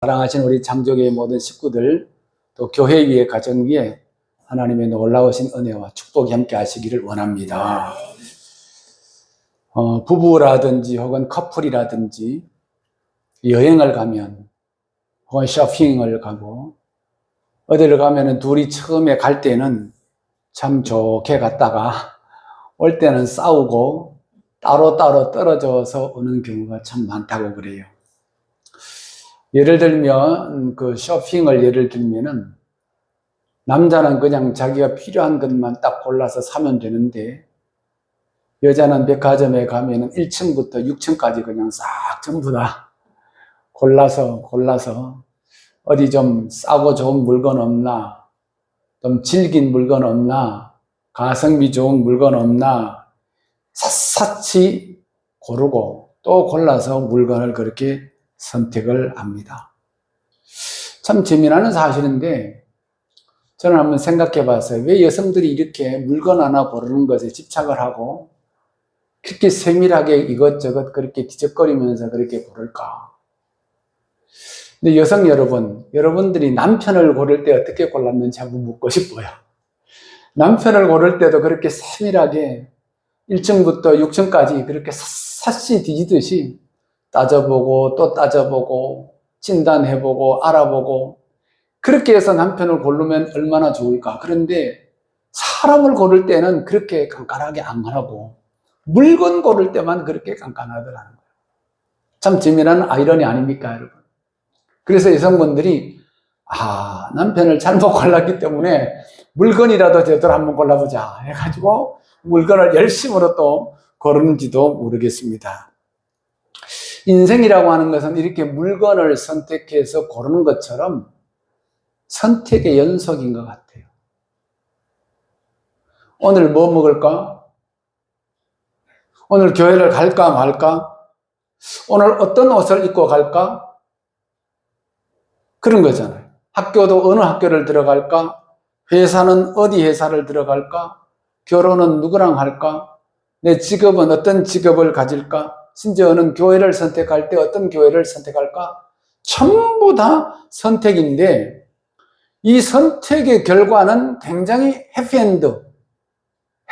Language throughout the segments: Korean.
사랑하신 우리 창조교의 모든 식구들, 또 교회 위에 가정 위에 하나님의 놀라우신 은혜와 축복이 함께 하시기를 원합니다. 부부라든지 혹은 커플이라든지 여행을 가면 혹은 쇼핑을 가고 어디를 가면은 둘이 처음에 갈 때는 참 좋게 갔다가 올 때는 싸우고 따로따로 떨어져서 오는 경우가 참 많다고 그래요. 예를 들면 그 쇼핑을 예를 들면은 남자는 그냥 자기가 필요한 것만 딱 골라서 사면 되는데 여자는 백화점에 가면은 1층부터 6층까지 그냥 싹 전부 다 골라서 어디 좀 싸고 좋은 물건 없나, 좀 질긴 물건 없나, 가성비 좋은 물건 없나 샅샅이 고르고 또 골라서 물건을 그렇게 선택을 합니다. 참 재미나는 사실인데 저는 한번 생각해 봤어요. 왜 여성들이 이렇게 물건 하나 고르는 것에 집착을 하고 그렇게 세밀하게 이것저것 그렇게 뒤적거리면서 그렇게 고를까? 근데 여성 여러분, 여러분들이 남편을 고를 때 어떻게 골랐는지 한번 묻고 싶어요. 남편을 고를 때도 그렇게 세밀하게 1층부터 6층까지 그렇게 샅샅이 뒤지듯이 따져보고 또 따져보고 진단해보고 알아보고 그렇게 해서 남편을 고르면 얼마나 좋을까. 그런데 사람을 고를 때는 그렇게 깐깐하게 안 하고 물건 고를 때만 그렇게 깐깐하더라는 거예요. 참 재미난 아이러니 아닙니까, 여러분? 그래서 여성분들이 남편을 잘못 골랐기 때문에 물건이라도 제대로 한번 골라보자 해가지고 물건을 열심으로 또 고르는지도 모르겠습니다. 인생이라고 하는 것은 이렇게 물건을 선택해서 고르는 것처럼 선택의 연속인 것 같아요. 오늘 뭐 먹을까? 오늘 교회를 갈까 말까? 오늘 어떤 옷을 입고 갈까? 그런 거잖아요. 학교도 어느 학교를 들어갈까? 회사는 어디 회사를 들어갈까? 결혼은 누구랑 할까? 내 직업은 어떤 직업을 가질까? 심지어는 교회를 선택할 때 어떤 교회를 선택할까? 전부 다 선택인데 이 선택의 결과는 굉장히 해피엔드,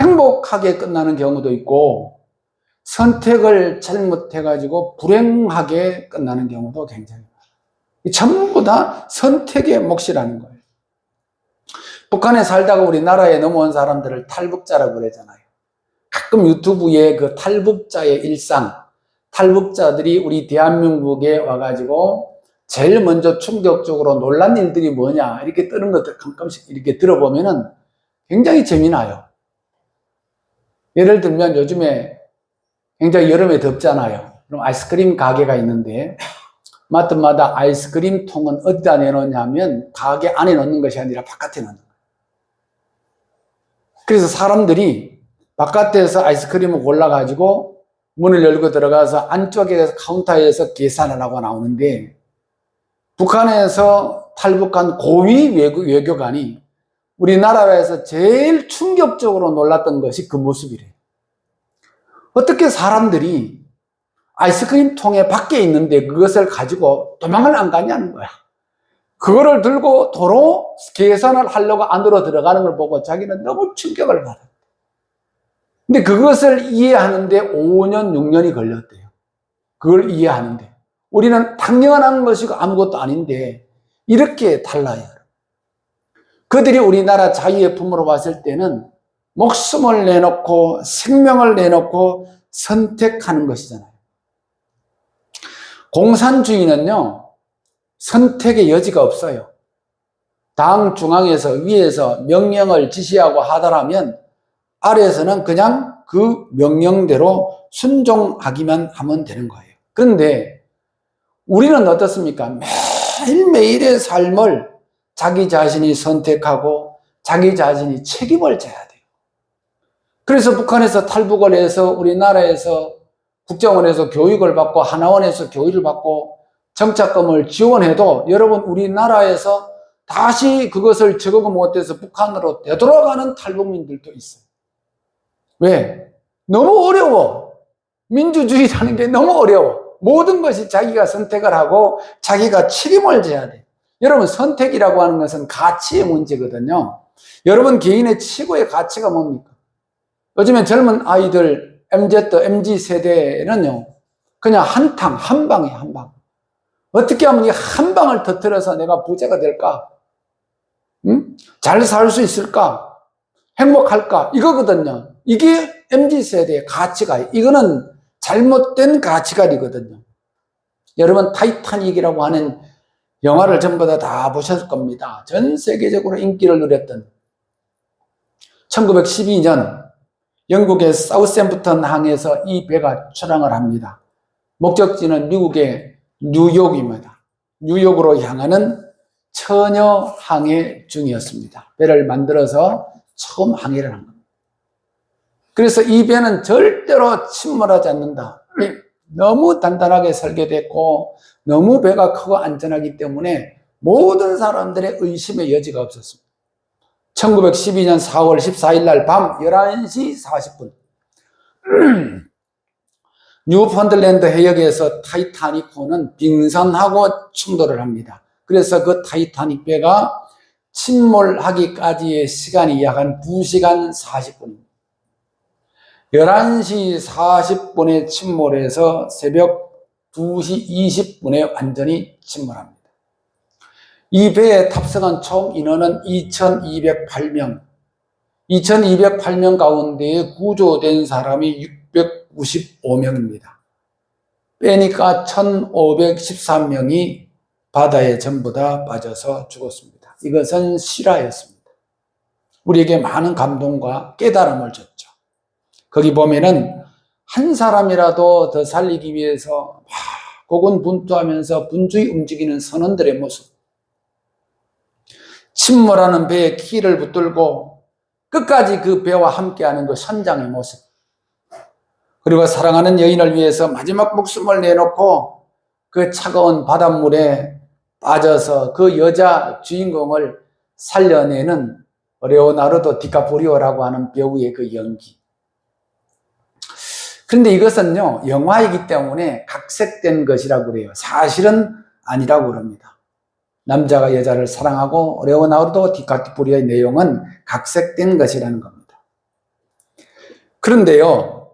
행복하게 끝나는 경우도 있고 선택을 잘못해가지고 불행하게 끝나는 경우도 굉장히 많아요. 전부 다 선택의 몫이라는 거예요. 북한에 살다가 우리나라에 넘어온 사람들을 탈북자라고 그러잖아요. 가끔 유튜브에 그 탈북자의 일상, 탈북자들이 우리 대한민국에 와가지고 제일 먼저 충격적으로 놀란 일들이 뭐냐 이렇게 뜨는 것들 가끔씩 이렇게 들어보면은 굉장히 재미나요. 예를 들면 요즘에 굉장히 여름에 덥잖아요. 그럼 아이스크림 가게가 있는데 마트마다 아이스크림 통은 어디다 내놓냐면 가게 안에 넣는 것이 아니라 바깥에 넣는 거예요. 그래서 사람들이 바깥에서 아이스크림을 골라가지고 문을 열고 들어가서 안쪽에 카운터에서 계산을 하고 나오는데 북한에서 탈북한 고위 외교관이 우리나라에서 제일 충격적으로 놀랐던 것이 그 모습이래요. 어떻게 사람들이 아이스크림 통에 밖에 있는데 그것을 가지고 도망을 안 가냐는 거야. 그거를 들고 도로 계산을 하려고 안으로 들어가는 걸 보고 자기는 너무 충격을 받았대. 근데 그것을 이해하는데 5년, 6년이 걸렸대요. 그걸 이해하는데. 우리는 당연한 것이고 아무것도 아닌데 이렇게 달라요. 그들이 우리나라 자유의 품으로 왔을 때는 목숨을 내놓고 생명을 내놓고 선택하는 것이잖아요. 공산주의는요, 선택의 여지가 없어요. 당 중앙에서 위에서 명령을 지시하고 하더라면 아래에서는 그냥 그 명령대로 순종하기만 하면 되는 거예요. 그런데 우리는 어떻습니까? 매일매일의 삶을 자기 자신이 선택하고 자기 자신이 책임을 져야 돼요. 그래서 북한에서 탈북을 해서 우리나라에서 국정원에서 교육을 받고 하나원에서 교육을 받고 정착금을 지원해도 여러분 우리나라에서 다시 그것을 적응 못해서 북한으로 되돌아가는 탈북민들도 있어요. 왜? 너무 어려워. 민주주의라는 게 너무 어려워. 모든 것이 자기가 선택을 하고 자기가 책임을 져야 돼. 여러분, 선택이라고 하는 것은 가치의 문제거든요. 여러분 개인의 최고의 가치가 뭡니까? 요즘에 젊은 아이들 MZ, MZ 세대는요, 그냥 한탕, 한 방이에요, 한 방. 어떻게 하면 이 한 방을 터뜨려서 내가 부자가 될까? 응? 잘 살 수 있을까? 행복할까? 이거거든요. 이게 MZ 세대의 가치가, 이거는 잘못된 가치관이거든요. 여러분, 타이타닉이라고 하는 영화를 전부 다 보셨을 겁니다. 전 세계적으로 인기를 누렸던 1912년 영국의 사우샘프턴 항에서 이 배가 출항을 합니다. 목적지는 미국의 뉴욕입니다. 뉴욕으로 향하는 처녀 항해 중이었습니다. 배를 만들어서 처음 항해를 한 겁니다. 그래서 이 배는 절대로 침몰하지 않는다. 너무 단단하게 설계됐고 너무 배가 크고 안전하기 때문에 모든 사람들의 의심의 여지가 없었습니다. 1912년 4월 14일 날 밤 11시 40분 뉴펀들랜드 해역에서 타이타닉호는 빙산하고 충돌을 합니다. 그래서 그 타이타닉 배가 침몰하기까지의 시간이 약 한 2시간 40분입니다. 11시 40분에 침몰해서 새벽 2시 20분에 완전히 침몰합니다. 이 배에 탑승한 총 인원은 2208명. 2208명 가운데 구조된 사람이 695명입니다. 빼니까 1513명이 바다에 전부 다 빠져서 죽었습니다. 이것은 실화였습니다. 우리에게 많은 감동과 깨달음을 줬죠. 거기 보면은 한 사람이라도 더 살리기 위해서 막 고군분투하면서 분주히 움직이는 선원들의 모습, 침몰하는 배에 키를 붙들고 끝까지 그 배와 함께하는 그 선장의 모습, 그리고 사랑하는 여인을 위해서 마지막 목숨을 내놓고 그 차가운 바닷물에 빠져서 그 여자 주인공을 살려내는 레오나르도 디카프리오라고 하는 배우의 그 연기. 그런데 이것은요, 영화이기 때문에 각색된 것이라고 그래요. 사실은 아니라고 그럽니다. 남자가 여자를 사랑하고 레오나르도 디카프리오의 내용은 각색된 것이라는 겁니다. 그런데요,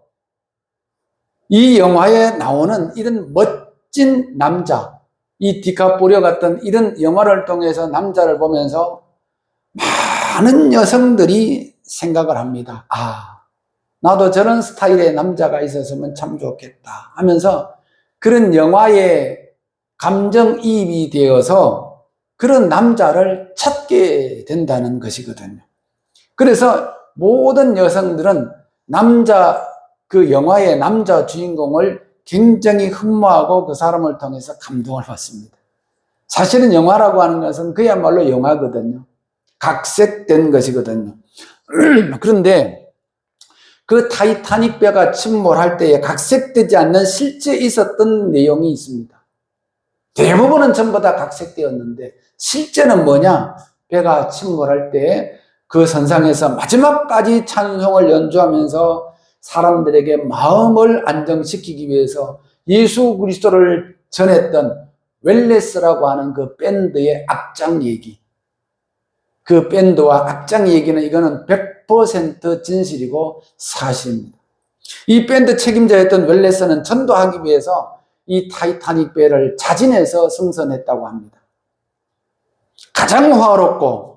이 영화에 나오는 이런 멋진 남자, 이 디카프리오 같은 이런 영화를 통해서 남자를 보면서 많은 여성들이 생각을 합니다. 아, 나도 저런 스타일의 남자가 있었으면 참 좋겠다 하면서 그런 영화에 감정이입이 되어서 그런 남자를 찾게 된다는 것이거든요. 그래서 모든 여성들은 그 영화의 남자 주인공을 굉장히 흠모하고 그 사람을 통해서 감동을 받습니다. 사실은 영화라고 하는 것은 그야말로 영화거든요. 각색된 것이거든요. 그런데 그 타이타닉 배가 침몰할 때에 각색되지 않는 실제 있었던 내용이 있습니다. 대부분은 전부 다 각색되었는데 실제는 뭐냐? 배가 침몰할 때 그 선상에서 마지막까지 찬송을 연주하면서 사람들에게 마음을 안정시키기 위해서 예수 그리스도를 전했던 웰레스라고 하는 그 밴드의 악장 얘기, 그 밴드와 악장 얘기는 이거는 100% 진실이고 사실입니다. 이 밴드 책임자였던 웰레스는 전도하기 위해서 이 타이타닉 배를 자진해서 승선했다고 합니다. 가장 화롭고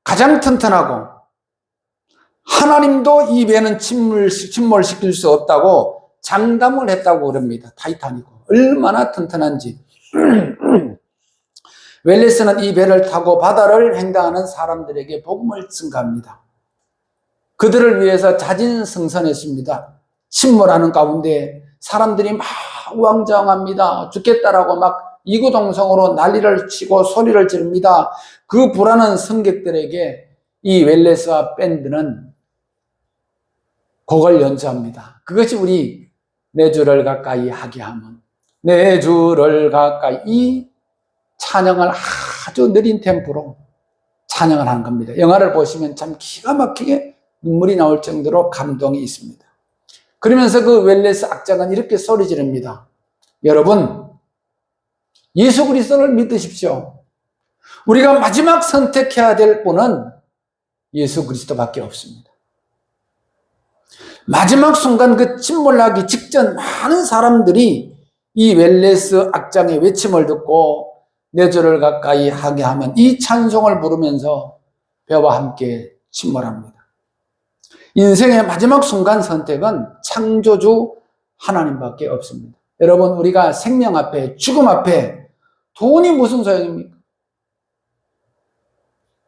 가장 튼튼하고 하나님도 이 배는 침몰시킬 수 없다고 장담을 했다고 그럽니다. 타이타닉 얼마나 튼튼한지. 웰레스는 이 배를 타고 바다를 횡단하는 사람들에게 복음을 증가합니다. 그들을 위해서 자진 승선했습니다. 침몰하는 가운데 사람들이 막 우왕좌왕합니다. 죽겠다라고 막 이구동성으로 난리를 치고 소리를 지릅니다. 그 불안한 승객들에게 이 웰레스와 밴드는 곡을 연주합니다. 그것이 우리 내 주를 가까이 하게 하면, 내 주를 가까이, 이 찬양을 아주 느린 템포로 찬양을 하는 겁니다. 영화를 보시면 참 기가 막히게 눈물이 나올 정도로 감동이 있습니다. 그러면서 그 웰레스 악장은 이렇게 소리 지릅니다. 여러분, 예수 그리스도를 믿으십시오. 우리가 마지막 선택해야 될 분은 예수 그리스도밖에 없습니다. 마지막 순간 그 침몰하기 직전 많은 사람들이 이 웰레스 악장의 외침을 듣고 내 주를 가까이 하게 하면 이 찬송을 부르면서 배와 함께 침몰합니다. 인생의 마지막 순간 선택은 창조주 하나님밖에 없습니다. 여러분, 우리가 생명 앞에, 죽음 앞에 돈이 무슨 소용입니까?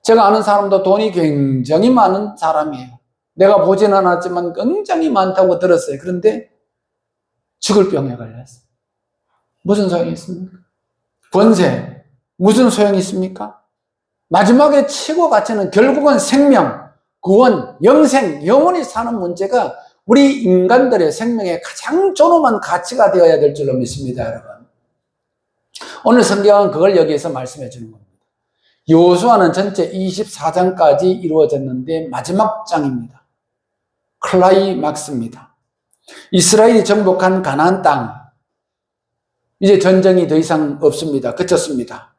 제가 아는 사람도 돈이 굉장히 많은 사람이에요. 내가 보지는 않았지만 굉장히 많다고 들었어요. 그런데 죽을 병에 걸렸어요. 무슨 소용이 있습니까? 권세, 무슨 소용이 있습니까? 마지막에 최고 가치는 결국은 생명, 구원, 영생, 영원히 사는 문제가 우리 인간들의 생명에 가장 존엄한 가치가 되어야 될 줄로 믿습니다, 여러분. 오늘 성경은 그걸 여기에서 말씀해 주는 겁니다. 여호수아는 전체 24장까지 이루어졌는데 마지막 장입니다. 클라이막스입니다. 이스라엘이 정복한 가나안 땅, 이제 전쟁이 더 이상 없습니다. 그쳤습니다.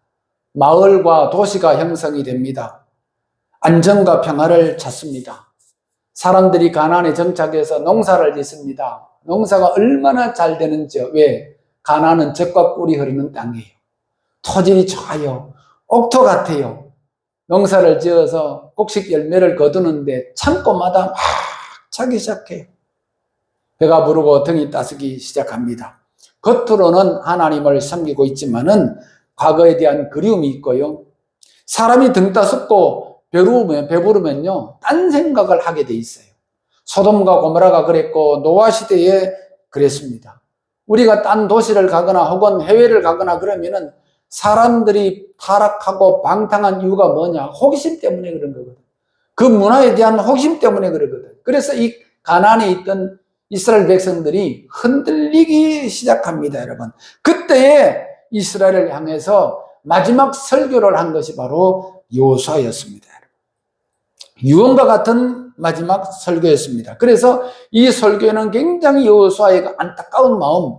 마을과 도시가 형성이 됩니다. 안정과 평화를 찾습니다. 사람들이 가나안에 정착해서 농사를 짓습니다. 농사가 얼마나 잘 되는지요. 왜? 가나안은 젖과 꿀이 흐르는 땅이에요. 토질이 좋아요. 옥토 같아요. 농사를 지어서 곡식 열매를 거두는데 창고마다 막 차기 시작해요. 배가 부르고 등이 따스기 시작합니다. 겉으로는 하나님을 섬기고 있지만은 과거에 대한 그리움이 있고요. 사람이 등 따숩고 배부르면요, 딴 생각을 하게 돼 있어요. 소돔과 고모라가 그랬고 노아 시대에 그랬습니다. 우리가 딴 도시를 가거나 혹은 해외를 가거나 그러면은 사람들이 타락하고 방탕한 이유가 뭐냐? 호기심 때문에 그런 거거든. 그 문화에 대한 호기심 때문에 그러거든. 그래서 이 가나안에 있던 이스라엘 백성들이 흔들리기 시작합니다, 여러분. 그때에 이스라엘을 향해서 마지막 설교를 한 것이 바로 여호수아였습니다. 유언과 같은 마지막 설교였습니다. 그래서 이 설교에는 굉장히 여호수아의 안타까운 마음,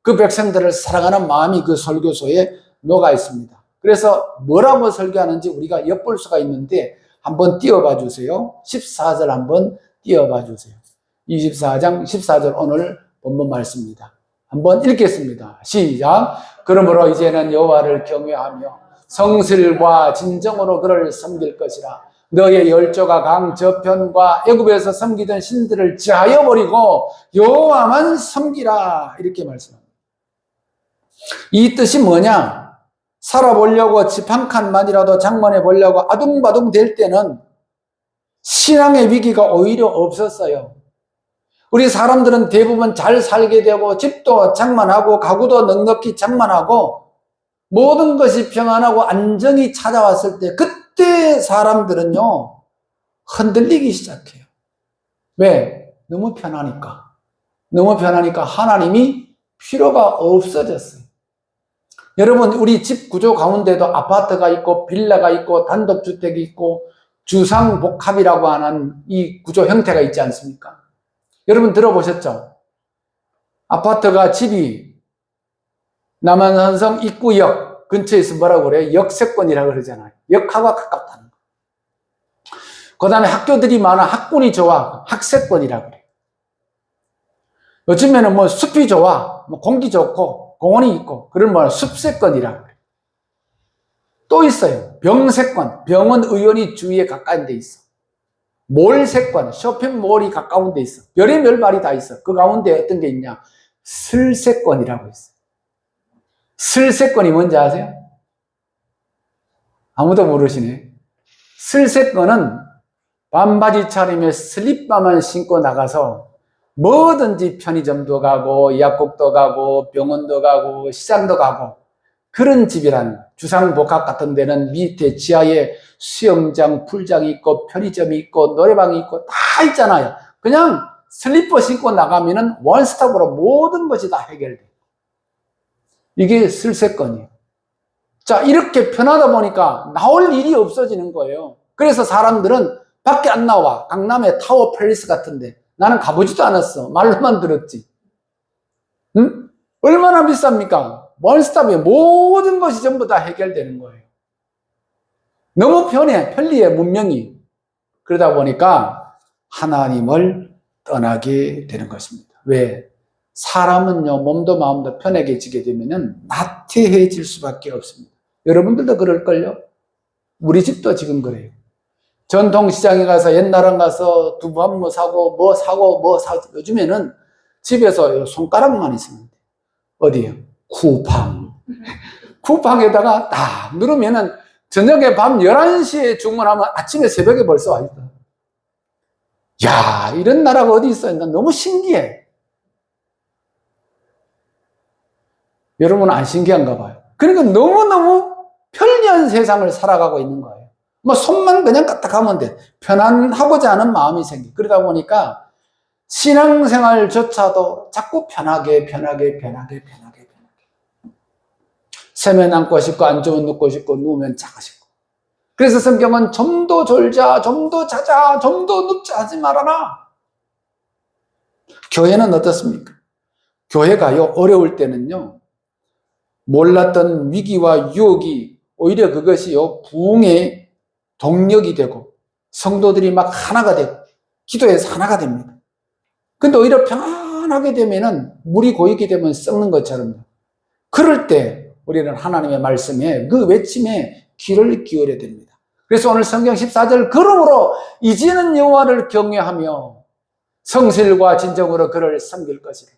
그 백성들을 사랑하는 마음이 그 설교서에 녹아 있습니다. 그래서 뭐라고 설교하는지 우리가 엿볼 수가 있는데 한번 띄워봐 주세요. 14절 한번 띄워봐 주세요. 24장 14절 오늘 본문 말씀입니다. 한번 읽겠습니다. 시작. 그러므로 이제는 여호와를 경외하며 성실과 진정으로 그를 섬길 것이라. 너의 열조가 강 저편과 애굽에서 섬기던 신들을 제하여 버리고 여호와만 섬기라. 이렇게 말씀합니다. 이 뜻이 뭐냐? 살아보려고 집 한 칸만이라도 장만해 보려고 아둥바둥 될 때는 신앙의 위기가 오히려 없었어요. 우리 사람들은 대부분 잘 살게 되고 집도 장만하고 가구도 넉넉히 장만하고 모든 것이 평안하고 안정이 찾아왔을 때 그때 사람들은요 흔들리기 시작해요. 왜? 너무 편하니까. 너무 편하니까 하나님이 필요가 없어졌어요. 여러분, 우리 집 구조 가운데도 아파트가 있고 빌라가 있고 단독주택이 있고 주상복합이라고 하는 이 구조 형태가 있지 않습니까? 여러분 들어보셨죠? 아파트가 집이 남한산성 입구역 근처에서 뭐라고 그래요? 역세권이라고 그러잖아요. 역하고 가깝다는 거. 그 다음에 학교들이 많아 학군이 좋아 학세권이라고 그래요. 요즘에는 뭐 숲이 좋아 뭐 공기 좋고 공원이 있고 그런 뭐 숲세권이라고 그래요. 또 있어요. 병세권, 병원 의원이 주위에 가까운 데 있어. 몰세권, 쇼핑몰이 가까운 데 있어. 별의별 말이 다 있어. 그 가운데 어떤 게 있냐? 슬세권이라고 있어. 슬세권이 뭔지 아세요? 아무도 모르시네. 슬세권은 반바지 차림에 슬립바만 신고 나가서 뭐든지 편의점도 가고 약국도 가고 병원도 가고 시장도 가고 그런 집이란 주상복합 같은 데는 밑에 지하에 수영장, 풀장이 있고 편의점이 있고 노래방이 있고 다 있잖아요. 그냥 슬리퍼 신고 나가면은 원스톱으로 모든 것이 다 해결돼요. 이게 슬세권이에요. 자, 이렇게 편하다 보니까 나올 일이 없어지는 거예요. 그래서 사람들은 밖에 안 나와. 강남의 타워 팰리스 같은데 나는 가보지도 않았어. 말로만 들었지. 응? 얼마나 비쌉니까? 원스톱에 모든 것이 전부 다 해결되는 거예요. 너무 편리해, 문명이. 그러다 보니까 하나님을 떠나게 되는 것입니다. 왜? 사람은요, 몸도 마음도 편해지게 되면은 나태해질 수밖에 없습니다. 여러분들도 그럴걸요? 우리 집도 지금 그래요. 전통시장에 가서 옛날엔 가서 두부 한 모 사고 뭐 사고 요즘에는 집에서 손가락만 있으면 돼. 어디요? 쿠팡. 쿠팡에다가 딱 누르면은 저녁에 밤 11시에 주문하면 아침에 새벽에 벌써 와 있다. 야, 이런 나라가 어디 있어요? 난 너무 신기해. 여러분은 안 신기한가 봐요. 그러니까 너무너무 편리한 세상을 살아가고 있는 거예요. 뭐 손만 그냥 까딱하면 돼. 편안하고자 하는 마음이 생겨. 그러다 보니까 신앙생활조차도 자꾸 편하게. 세면 앉고 싶고 앉으면 눕고 싶고 누우면 자고 싶고. 그래서 성경은 좀 더 졸자, 좀 더 자자, 좀 더 눕자 하지 말아라. 교회는 어떻습니까? 교회가요, 어려울 때는요, 몰랐던 위기와 유혹이 오히려 그것이요, 부흥의 동력이 되고 성도들이 막 하나가 되고 기도해서 하나가 됩니다. 근데 오히려 편안하게 되면은 물이 고이게 되면 썩는 것처럼 그럴 때 우리는 하나님의 말씀에 그 외침에 귀를 기울여야 됩니다. 그래서 오늘 성경 14절 그러므로 이제는 여호와를 경외하며 성실과 진정으로 그를 섬길 것이라.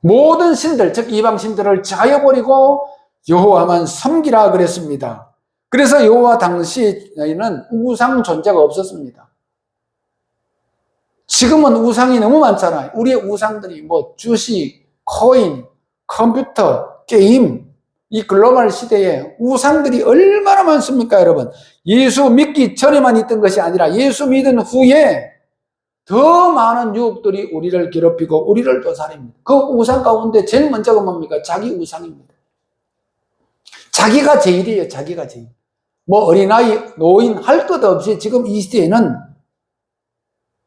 모든 신들 즉 이방 신들을 자여버리고 여호와만 섬기라 그랬습니다. 그래서 여호와 당시에는 우상 존재가 없었습니다. 지금은 우상이 너무 많잖아요. 우리의 우상들이 뭐 주식, 코인, 컴퓨터, 게임, 이 글로벌 시대에 우상들이 얼마나 많습니까, 여러분? 예수 믿기 전에만 있던 것이 아니라 예수 믿은 후에 더 많은 유혹들이 우리를 괴롭히고 우리를 도살입니다. 그 우상 가운데 제일 먼저가 뭡니까? 자기 우상입니다. 자기가 제일이에요. 자기가 제일. 뭐 어린아이, 노인 할 것 없이 지금 이 시대에는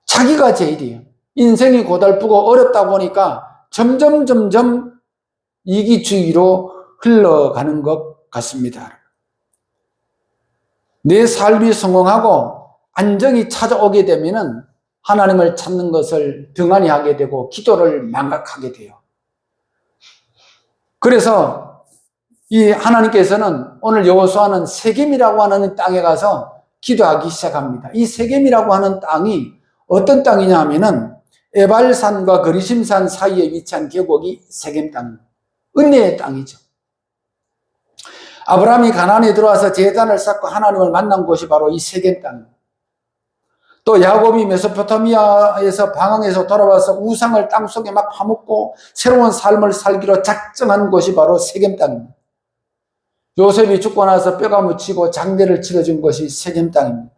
자기가 제일이에요. 인생이 고달프고 어렵다 보니까 점점 이기주의로 흘러가는 것 같습니다. 내 삶이 성공하고 안정이 찾아오게 되면은 하나님을 찾는 것을 등한히 하게 되고 기도를 망각하게 돼요. 그래서 이 하나님께서는 오늘 여호수아는 세겜이라고 하는 땅에 가서 기도하기 시작합니다. 이 세겜이라고 하는 땅이 어떤 땅이냐 하면은 에발산과 거리심산 사이에 위치한 계곡이 세겜 땅입니다. 은혜의 땅이죠. 아브라함이 가나안에 들어와서 제단을 쌓고 하나님을 만난 곳이 바로 이 세겜 땅입니다. 또 야곱이 메소포타미아에서 방황해서 돌아와서 우상을 땅속에 막 파묻고 새로운 삶을 살기로 작정한 곳이 바로 세겜 땅입니다. 요셉이 죽고 나서 뼈가 묻히고 장례를 치러준 것이 세겜 땅입니다.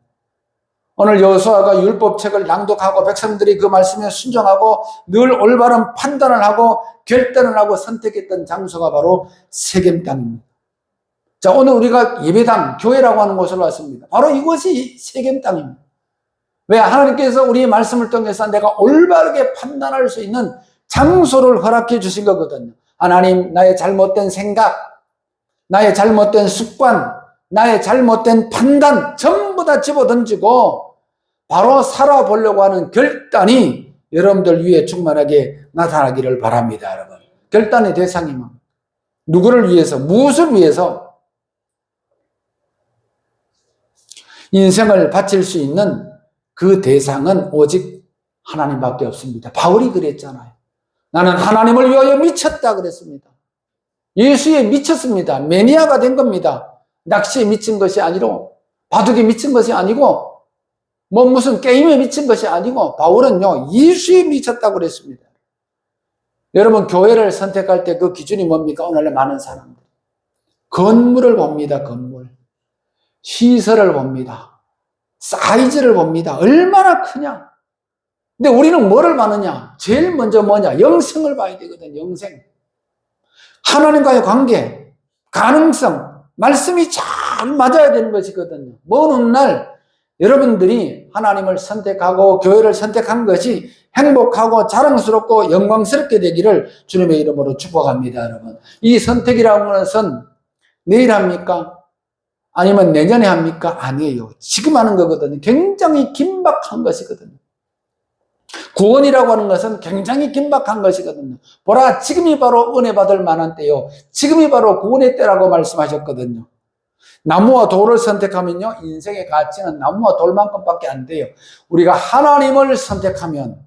오늘 여호수아가 율법책을 낭독하고 백성들이 그 말씀에 순종하고 늘 올바른 판단을 하고 결단을 하고 선택했던 장소가 바로 세겜 땅입니다. 자, 오늘 우리가 예배당, 교회라고 하는 곳을 왔습니다. 바로 이곳이 세겜 땅입니다. 왜? 하나님께서 우리의 말씀을 통해서 내가 올바르게 판단할 수 있는 장소를 허락해 주신 거거든요. 하나님, 나의 잘못된 생각, 나의 잘못된 습관, 나의 잘못된 판단 전부 다 집어던지고 바로 살아보려고 하는 결단이 여러분들 위해 충만하게 나타나기를 바랍니다. 여러분, 결단의 대상이 누구를 위해서, 무엇을 위해서 인생을 바칠 수 있는 그 대상은 오직 하나님밖에 없습니다. 바울이 그랬잖아요. 나는 하나님을 위하여 미쳤다 그랬습니다. 예수에 미쳤습니다. 매니아가 된 겁니다. 낚시에 미친 것이 아니고 바둑에 미친 것이 아니고 뭐 무슨 게임에 미친 것이 아니고 바울은요 예수에 미쳤다고 그랬습니다. 여러분, 교회를 선택할 때 그 기준이 뭡니까? 오늘날 많은 사람들 건물을 봅니다. 건물, 시설을 봅니다. 사이즈를 봅니다. 얼마나 크냐. 근데 우리는 뭐를 봐느냐? 제일 먼저 뭐냐? 영생을 봐야 되거든. 영생. 하나님과의 관계, 가능성, 말씀이 잘 맞아야 되는 것이거든요. 먼 훗날 여러분들이 하나님을 선택하고 교회를 선택한 것이 행복하고 자랑스럽고 영광스럽게 되기를 주님의 이름으로 축복합니다, 여러분. 이 선택이라는 것은 내일 합니까? 아니면 내년에 합니까? 아니에요. 지금 하는 거거든요. 굉장히 긴박한 것이거든요. 구원이라고 하는 것은 굉장히 긴박한 것이거든요. 보라, 지금이 바로 은혜 받을 만한 때요. 지금이 바로 구원의 때라고 말씀하셨거든요. 나무와 돌을 선택하면요, 인생의 가치는 나무와 돌만큼밖에 안 돼요. 우리가 하나님을 선택하면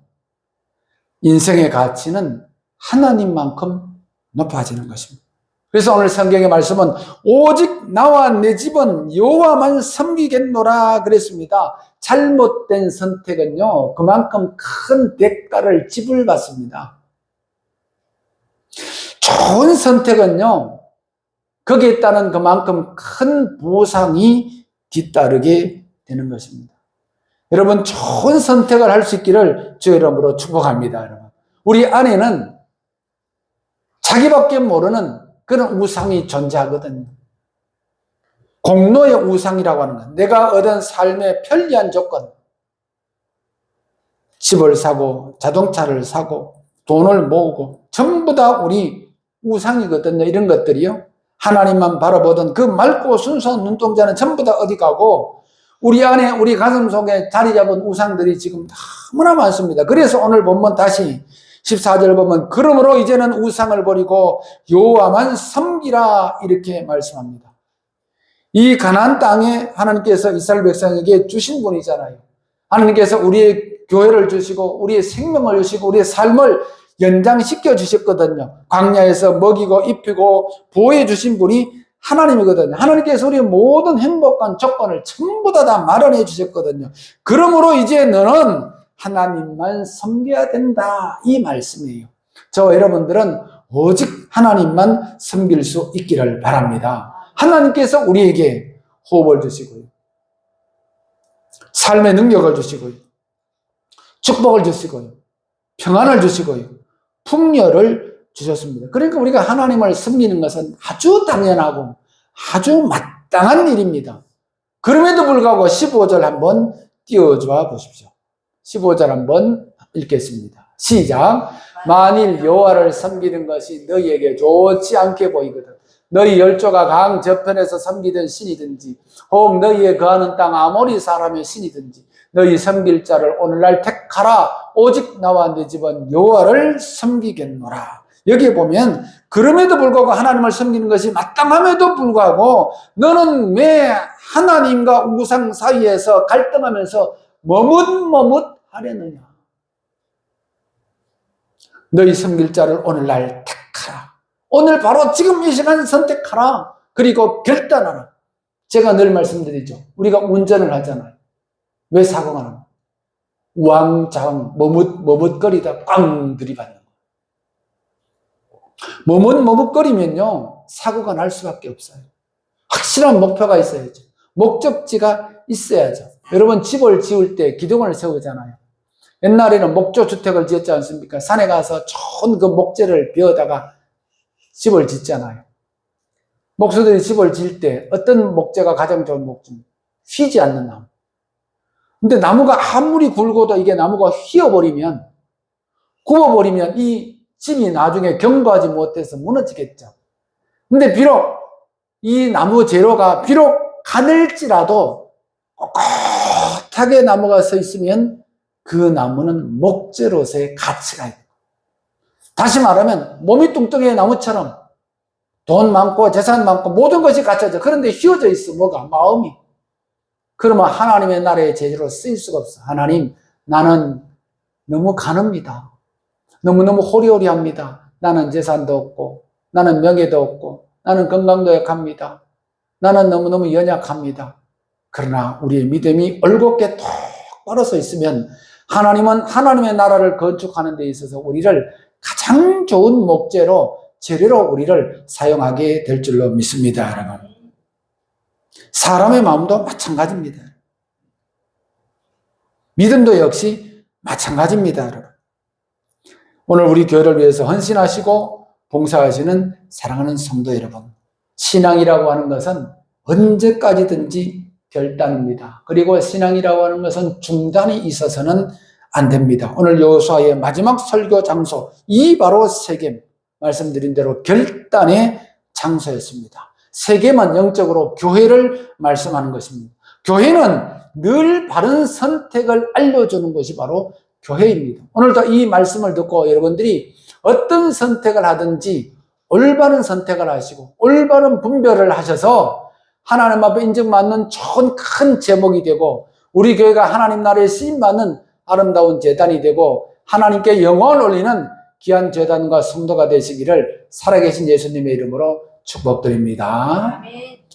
인생의 가치는 하나님만큼 높아지는 것입니다. 그래서 오늘 성경의 말씀은 오직 나와 내 집은 여호와만 섬기겠노라 그랬습니다. 잘못된 선택은요, 그만큼 큰 대가를 지불받습니다. 좋은 선택은요, 거기에 따른 그만큼 큰 보상이 뒤따르게 되는 것입니다. 여러분, 좋은 선택을 할 수 있기를 주의 이름으로 축복합니다. 여러분, 우리 안에는 자기밖에 모르는 그런 우상이 존재하거든요. 공로의 우상이라고 하는 것, 내가 얻은 삶의 편리한 조건, 집을 사고 자동차를 사고 돈을 모으고 전부 다 우리 우상이거든요. 이런 것들이요, 하나님만 바라보던 그 맑고 순수한 눈동자는 전부 다 어디 가고 우리 안에, 우리 가슴 속에 자리 잡은 우상들이 지금 너무나 많습니다. 그래서 오늘 본문 다시 14절 보면 그러므로 이제는 우상을 버리고 여호와만 섬기라 이렇게 말씀합니다. 이 가나안 땅에 하나님께서 이스라엘 백성에게 주신 분이잖아요. 하나님께서 우리의 교회를 주시고 우리의 생명을 주시고 우리의 삶을 연장시켜 주셨거든요. 광야에서 먹이고 입히고 보호해 주신 분이 하나님이거든요. 하나님께서 우리의 모든 행복한 조건을 전부 다 마련해 주셨거든요. 그러므로 이제 너는 하나님만 섬겨야 된다, 이 말씀이에요. 저와 여러분들은 오직 하나님만 섬길 수 있기를 바랍니다. 하나님께서 우리에게 호흡을 주시고요, 삶의 능력을 주시고요, 축복을 주시고요, 평안을 주시고요, 풍요를 주셨습니다. 그러니까 우리가 하나님을 섬기는 것은 아주 당연하고 아주 마땅한 일입니다. 그럼에도 불구하고 15절 한번 띄워줘 보십시오. 15절 한번 읽겠습니다. 시작. 만일 여호와를 섬기는 것이 너희에게 좋지 않게 보이거든 너희 열조가 강 저편에서 섬기던 신이든지 혹 너희의 거하는 땅 아모리 사람의 신이든지 너희 섬길 자를 오늘날 택하라. 오직 나와 내 집은 여호와를 섬기겠노라. 여기에 보면 그럼에도 불구하고 하나님을 섬기는 것이 마땅함에도 불구하고 너는 왜 하나님과 우상 사이에서 갈등하면서 머뭇머뭇하려느냐. 너희 섬길 자를 오늘날 택하라. 오늘 바로 지금 이 시간 선택하라. 그리고 결단하라. 제가 늘 말씀드리죠. 우리가 운전을 하잖아요. 왜 사고가 나요? 우왕좌왕 머뭇거리다 꽝 들이받는 거예요. 머뭇거리면요, 사고가 날 수밖에 없어요. 확실한 목표가 있어야죠. 목적지가 있어야죠. 여러분, 집을 지을 때 기둥을 세우잖아요. 옛날에는 목조주택을 지었지 않습니까? 산에 가서 좋은 그 목재를 베어다가 집을 짓잖아요. 목수들이 집을 지을 때 어떤 목재가 가장 좋은 목재입니까? 휘지 않는 나무. 근데 나무가 아무리 굵어도 이게 나무가 휘어버리면, 굽어버리면 이 집이 나중에 견고하지 못해서 무너지겠죠. 근데 비록 이 나무 재료가 비록 가늘지라도 꼿꼿하게 나무가 서 있으면 그 나무는 목재로서의 가치가 있다. 다시 말하면 몸이 뚱뚱해 나무처럼 돈 많고 재산 많고 모든 것이 갖춰져. 그런데 휘어져 있어. 뭐가? 마음이. 그러면 하나님의 나라의 재료로 쓰일 수가 없어. 하나님, 나는 너무 가늡니다. 너무너무 호리호리합니다. 나는 재산도 없고 나는 명예도 없고 나는 건강도 약합니다. 나는 너무너무 연약합니다. 그러나 우리의 믿음이 올곧게 똑바로 서 있으면 하나님은 하나님의 나라를 건축하는 데 있어서 우리를 가장 좋은 목재로, 재료로 우리를 사용하게 될 줄로 믿습니다, 여러분. 사람의 마음도 마찬가지입니다. 믿음도 역시 마찬가지입니다, 여러분. 오늘 우리 교회를 위해서 헌신하시고 봉사하시는 사랑하는 성도 여러분, 신앙이라고 하는 것은 언제까지든지 결단입니다. 그리고 신앙이라고 하는 것은 중단이 있어서는 안 됩니다. 오늘 여호수아의 마지막 설교 장소, 이 바로 세겜, 말씀드린 대로 결단의 장소였습니다. 세겜은 영적으로 교회를 말씀하는 것입니다. 교회는 늘 바른 선택을 알려주는 것이 바로 교회입니다. 오늘도 이 말씀을 듣고 여러분들이 어떤 선택을 하든지 올바른 선택을 하시고 올바른 분별을 하셔서 하나님 앞에 인정받는 좋은 큰 제목이 되고 우리 교회가 하나님 나라에 쓰임받는 아름다운 제단이 되고 하나님께 영광을 올리는 귀한 제단과 성도가 되시기를 살아계신 예수님의 이름으로 축복드립니다. 아멘.